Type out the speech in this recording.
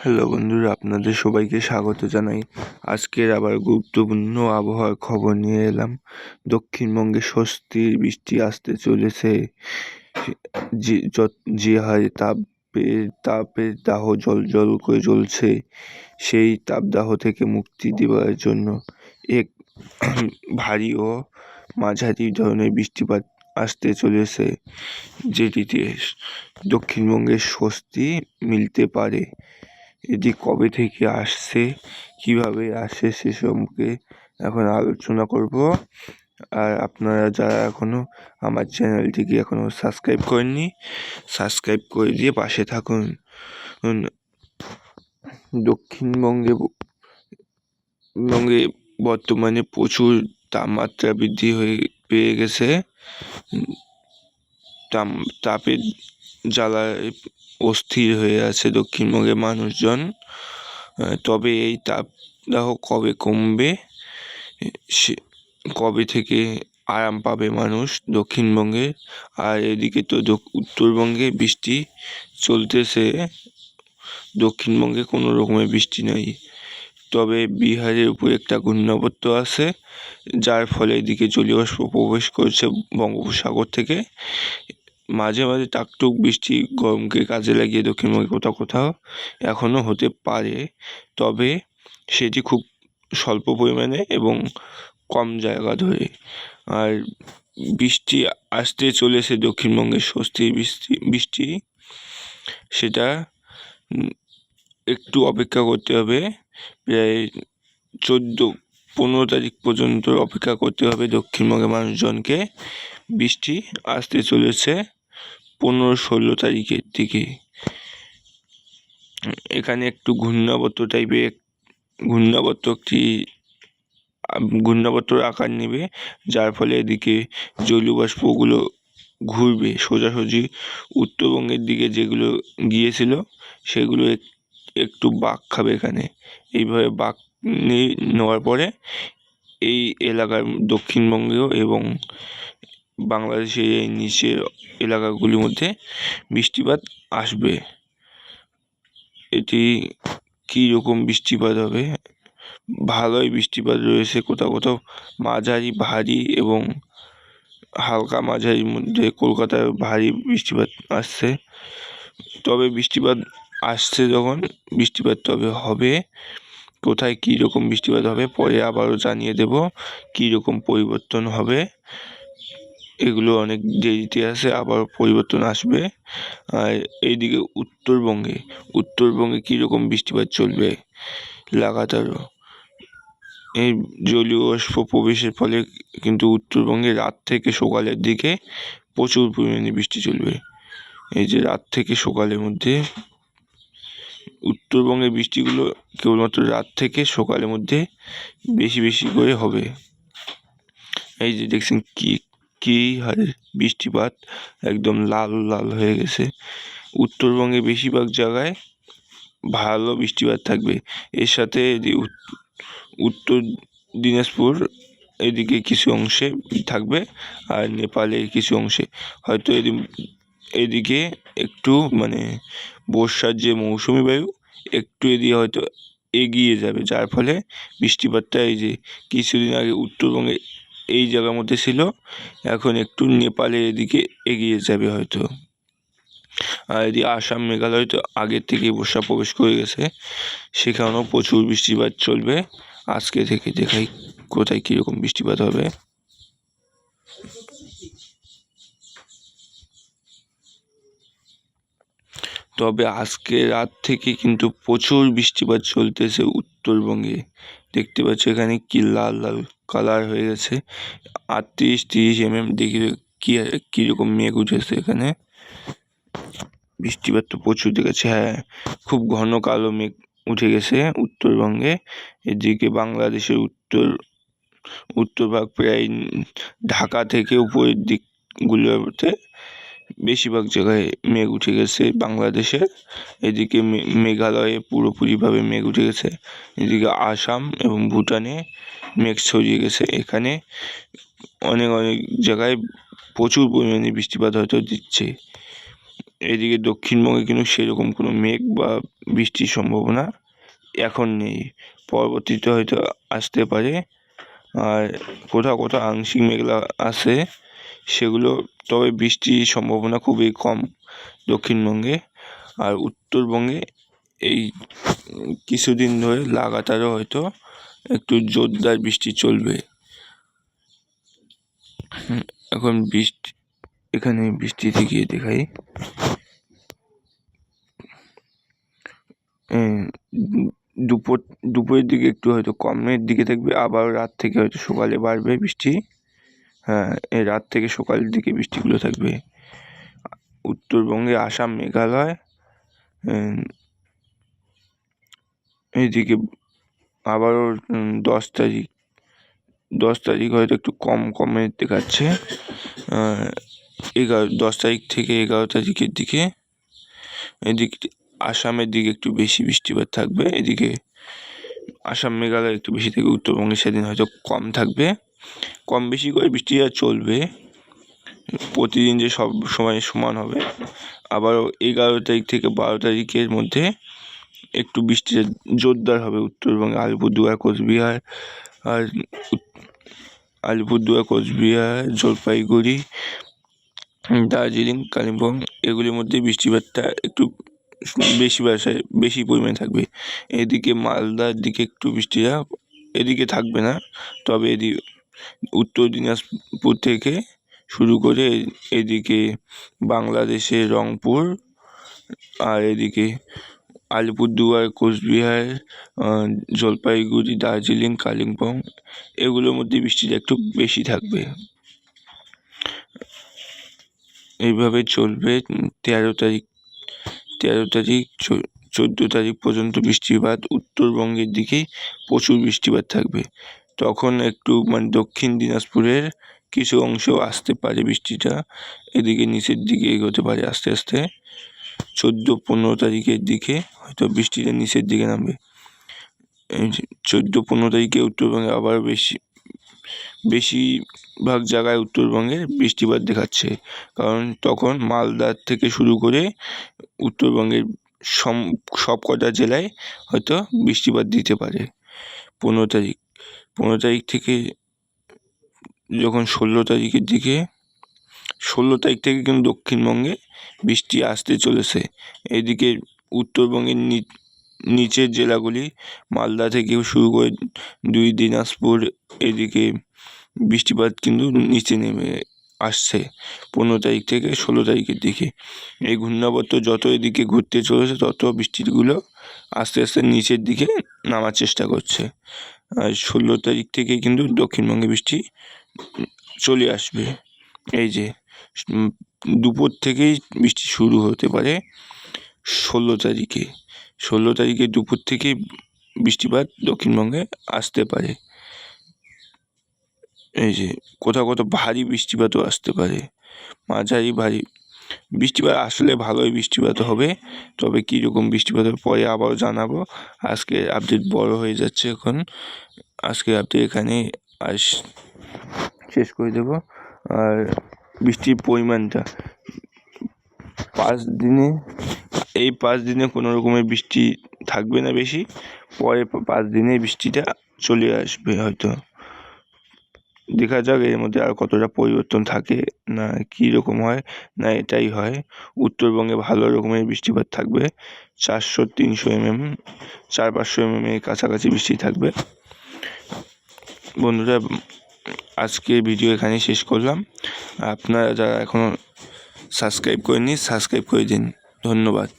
Hello বন্ধুরা, আপনাদের সবাইকে স্বাগত জানাই। আজকের আবার গুরুত্বপূর্ণ আবহাওয়ার খবর নিয়ে এলাম। দক্ষিণবঙ্গে স্বস্তির বৃষ্টি আসতে চলেছে। যে হারে তাপের দাহ জ্বল করে জ্বলছে, সেই তাপদাহ থেকে মুক্তি দেওয়ার জন্য এক ভারী ও মাঝারি ধরনের বৃষ্টিপাত আসতে চলেছে, যেটিতে দক্ষিণবঙ্গে স্বস্তি মিলতে পারে। এটি কবে থেকে আসছে, কিভাবে আসে, সে সম্পর্কে এখন আলোচনা করব। আর আপনারা যারা এখনও আমার চ্যানেলটিকে এখনও সাবস্ক্রাইব করেননি, সাবস্ক্রাইব করে দিয়ে পাশে থাকুন। দক্ষিণবঙ্গে বর্তমানে প্রচুর তাপমাত্রা বৃদ্ধি পেয়ে গেছে। তাপের জ্বালায় অস্থির হয়ে আছে দক্ষিণবঙ্গের মানুষজন। তবে এই তাপদাহ কবে কমবে, কবে থেকে আরাম পাবে মানুষ দক্ষিণবঙ্গে। আর এদিকে তো উত্তরবঙ্গে বৃষ্টি চলতেছে, দক্ষিণবঙ্গে কোনো রকমের বৃষ্টি নেই। তবে বিহারের উপর একটা ঘূর্ণাবর্ত আছে, যার ফলে এদিকে জলীয় বাষ্প প্রবেশ করছে বঙ্গোপসাগর থেকে। মাঝে মাঝে টাকটুক বৃষ্টি গরমকে কাজে লাগিয়ে দক্ষিণবঙ্গে কোথাও কোথাও এখনও হতে পারে, তবে সেটি খুব স্বল্প পরিমাণে এবং কম জায়গা ধরে। আর বৃষ্টি আসতে চলেছে দক্ষিণবঙ্গে স্বস্তির বৃষ্টি, সেটা একটু অপেক্ষা করতে হবে। প্রায় 14-15 তারিখ পর্যন্ত অপেক্ষা করতে হবে দক্ষিণবঙ্গের মানুষজনকে। বৃষ্টি আসতে চলেছে 15-16 তারিখের দিকে। এখানে একটু ঘূর্ণাবর্তর আকার নেবে, যার ফলে এদিকে জলীয় বাষ্পগুলো ঘুরবে সোজাসুজি উত্তরবঙ্গের দিকে। যেগুলো গিয়েছিল সেগুলো একটু বাঁক খাবে এখানে। এইভাবে বাঁক নেওয়ার পরে এই এলাকার দক্ষিণবঙ্গেও এবং বাংলাদেশের এই নিচের এলাকাগুলির মধ্যে বৃষ্টিপাত আসবে। এটি কী রকম বৃষ্টিপাত হবে? ভালোই বৃষ্টিপাত রয়েছে, কোথাও কোথাও মাঝারি, ভারী এবং হালকা মাঝারির মধ্যে কলকাতায় ভারী বৃষ্টিপাত আসছে। তবে বৃষ্টিপাত আসছে যখন, বৃষ্টিপাত তবে হবে। কোথায় কী রকম বৃষ্টিপাত হবে পরে আবারও জানিয়ে দেব, কী রকম পরিবর্তন হবে। এগুলো অনেক দেরিতে আসে, আবার পরিবর্তন আসবে। আর এইদিকে উত্তরবঙ্গে কীরকম বৃষ্টিপাত চলবে লাগাতারও। এই জলীয় বাষ্প প্রবেশের ফলে কিন্তু উত্তরবঙ্গে রাত থেকে সকালের দিকে প্রচুর পরিমাণে বৃষ্টি চলবে। এই যে রাত থেকে সকালের মধ্যে উত্তরবঙ্গের বৃষ্টিগুলো কেবলমাত্র রাত থেকে সকালের মধ্যে বেশি বেশি করে হবে। এই যে দেখছেন কি হারে বৃষ্টিপাত, একদম লাল লাল হয়ে গেছে। উত্তরবঙ্গে বেশিরভাগ জায়গায় ভালো বৃষ্টিপাত থাকবে। এর সাথে উত্তর দিনাজপুর এদিকে কিছু অংশে থাকবে, আর নেপালের কিছু অংশে হয়তো এদিকে একটু বর্ষার যে মৌসুমি বায়ু একটু এদিকে হয়তো এগিয়ে যাবে, যার ফলে বৃষ্টিপাতটা এই যে কিছুদিন আগে উত্তরবঙ্গে এই জায়গার মধ্যে ছিল, এখন একটু নেপালের এদিকে এগিয়ে যাবে হয়তো। আর এদিকে আসাম, মেঘালয় তো আগের থেকেই বর্ষা প্রবেশ করে গেছে, সেখানেও প্রচুর বৃষ্টিপাত চলবে। আজকে থেকে দেখাই কোথায় কীরকম বৃষ্টিপাত হবে। তবে আজকে রাত থেকে কিন্তু প্রচুর বৃষ্টিপাত চলতেছে উত্তরবঙ্গে। দেখতে পাচ্ছ এখানে কি লাল লাল কালার হয়ে গেছে। 38-30 mm দেখি কীরকম মেঘ উঠেছে এখানে। বৃষ্টিপাত তো প্রচুর দেখেছে। হ্যাঁ, খুব ঘন কালো মেঘ উঠে গেছে উত্তরবঙ্গে। এদিকে বাংলাদেশের উত্তরভাগ প্রায় ঢাকা থেকে উপরের দিকগুলোতে বেশিরভাগ জায়গায় মেঘ উঠে গেছে বাংলাদেশের। এদিকে মেঘালয়ে পুরোপুরিভাবে মেঘ উঠে গেছে। এদিকে আসাম এবং ভুটানে মেঘ ছড়িয়ে গেছে। এখানে অনেক অনেক জায়গায় প্রচুর পরিমাণে বৃষ্টিপাত হয়তো দিচ্ছে। এদিকে দক্ষিণবঙ্গে কিন্তু সেরকম কোনো মেঘ বা বৃষ্টির সম্ভাবনা এখন নেই, পরবর্তীতে হয়তো আসতে পারে। আর কোথাও কোথাও আংশিক মেঘলা আছে সেগুলো, তবে বৃষ্টির সম্ভাবনা খুবই কম দক্ষিণবঙ্গে। আর উত্তরবঙ্গে এই কিছুদিন ধরে লাগাতারও হয়তো একটু জোরদার বৃষ্টি চলবে। এখন এখানে বৃষ্টিতে গিয়ে দেখাই। দুপুরের দিকে একটু হয়তো কমের দিকে থাকবে, আবার রাত থেকে হয়তো সকালে বাড়বে বৃষ্টি। হ্যাঁ, এই রাত থেকে সকালের দিকে বৃষ্টিগুলো থাকবে। উত্তরবঙ্গে আসাম, মেঘালয়, এইদিকে আবারও 10 তারিখ হয়তো একটু কমের দেখাচ্ছে। 10 তারিখ থেকে 11 তারিখের দিকে এদিকে আসামের দিকে একটু বেশি বৃষ্টিপাত থাকবে। এদিকে আসাম, মেঘালয় একটু বেশি থাকবে। উত্তরবঙ্গে সেদিন হয়তো কম থাকবে। কম বেশি করে বৃষ্টিটা চলবে, প্রতিদিন যে সব সময় সমান হবে। আবার 11 তারিখ থেকে 12 তারিখের মধ্যে একটু বৃষ্টিটা জোরদার হবে উত্তরবঙ্গে। আলিপুরদুয়ার, কোচবিহার, জলপাইগুড়ি, দার্জিলিং, কালিম্পং এগুলির মধ্যে বৃষ্টিপাতটা একটু বেশি পরিমাণে থাকবে। এদিকে মালদার দিকে একটু বৃষ্টিটা এদিকে থাকবে না, তবে উত্তর দিনাজপুর থেকে শুরু করে এদিকে বাংলাদেশের রংপুর, আর এদিকে আলিপুরদুয়ার, কোচবিহার, জলপাইগুড়ি, দার্জিলিং, কালিম্পং এগুলোর মধ্যে বৃষ্টিটা একটু বেশি থাকবে। এইভাবে চলবে 13 তারিখ, 14 তারিখ পর্যন্ত বৃষ্টিপাত। উত্তরবঙ্গের দিকে প্রচুর বৃষ্টিপাত থাকবে। তখন একটু দক্ষিণ দিনাজপুরের কিছু অংশ আসতে পারে বৃষ্টিটা, এদিকে নিচের দিকে এগোতে পারে আস্তে আস্তে। 14-15 তারিখের দিকে হয়তো বৃষ্টিটা নিচের দিকে নামবে। 14-15 তারিখে উত্তরবঙ্গে আবার বেশিরভাগ জায়গায় উত্তরবঙ্গে বৃষ্টিপাত দেখাচ্ছে, কারণ তখন মালদার থেকে শুরু করে উত্তরবঙ্গের সব কটা জেলায় হয়তো বৃষ্টিপাত দিতে পারে। 15 তারিখ থেকে যখন 16 তারিখের দিকে, 16 তারিখ থেকে কিন্তু দক্ষিণবঙ্গে বৃষ্টি আসতে চলেছে। এদিকে উত্তরবঙ্গের নিচের জেলাগুলি মালদা থেকে শুরু করে 2 দিনাজপুর, এদিকে বৃষ্টিপাত কিন্তু নিচে নেমে আসছে 15 তারিখ থেকে 16 তারিখের দিকে। এই ঘূর্ণাবর্ত যত এদিকে ঘুরতে চলেছে তত বৃষ্টিগুলো আস্তে আস্তে নিচের দিকে নামার চেষ্টা করছে। আর 16 তারিখ থেকে কিন্তু দক্ষিণবঙ্গে বৃষ্টি চলে আসবে। এই যে দুপুর থেকেই বৃষ্টি শুরু হতে পারে 16 তারিখে। 16 তারিখে দুপুর থেকে বৃষ্টিপাত দক্ষিণবঙ্গে আসতে পারে। এই যে কোথাও কোথাও ভারী বৃষ্টিপাতও আসতে পারে, মাঝারি ভারী বৃষ্টিপাত আসলে ভালোই বৃষ্টিপাত হবে। তবে কীরকম বৃষ্টিপাত হবে পরে আবারও জানাবো। আজকে আপডেট বড় হয়ে যাচ্ছে, এখন আজকে আপডেট এখানে শেষ করে দেব। আর বৃষ্টির পরিমাণটা 5 দিনে কোনো রকমের বৃষ্টি থাকবে না বেশি, পরে 5 দিনে বৃষ্টিটা চলে আসবে হয়তো। দেখা যাক এর মধ্যে আর কতটা পরিবর্তন থাকে, না কী রকম হয়, না এটাই হয়। উত্তরবঙ্গে ভালো রকমের বৃষ্টিপাত থাকবে, 400-300 mm, 400-500 mm এর কাছাকাছি বৃষ্টি থাকবে। বন্ধুরা, আজকে ভিডিও এখানেই শেষ করলাম। আপনারা যারা এখনও সাবস্ক্রাইব করেননি সাবস্ক্রাইব করে দিন। ধন্যবাদ।